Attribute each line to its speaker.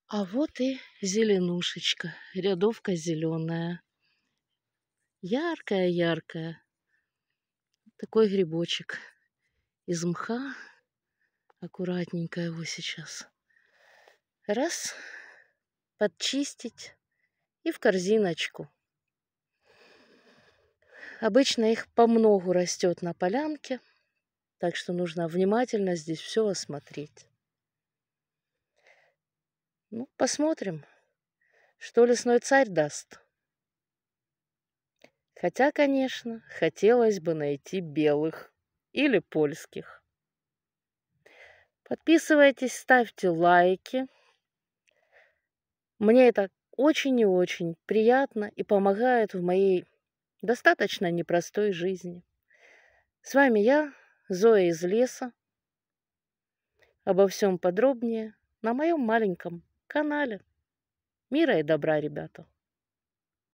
Speaker 1: А вот и зеленушечка, рядовка зеленая. Яркая-яркая. Такой грибочек из мха. Аккуратненько его сейчас. Раз, подчистить и в корзиночку. Обычно их помногу растет на полянке, так что нужно внимательно здесь все осмотреть. Ну, посмотрим, что лесной царь даст. Хотя, конечно, хотелось бы найти белых или польских. Подписывайтесь, ставьте лайки. Мне это очень и очень приятно и помогает в моей достаточно непростой жизни. С вами я, Зоя из леса. Обо всем подробнее на моем маленьком канале. Мира и добра, ребята!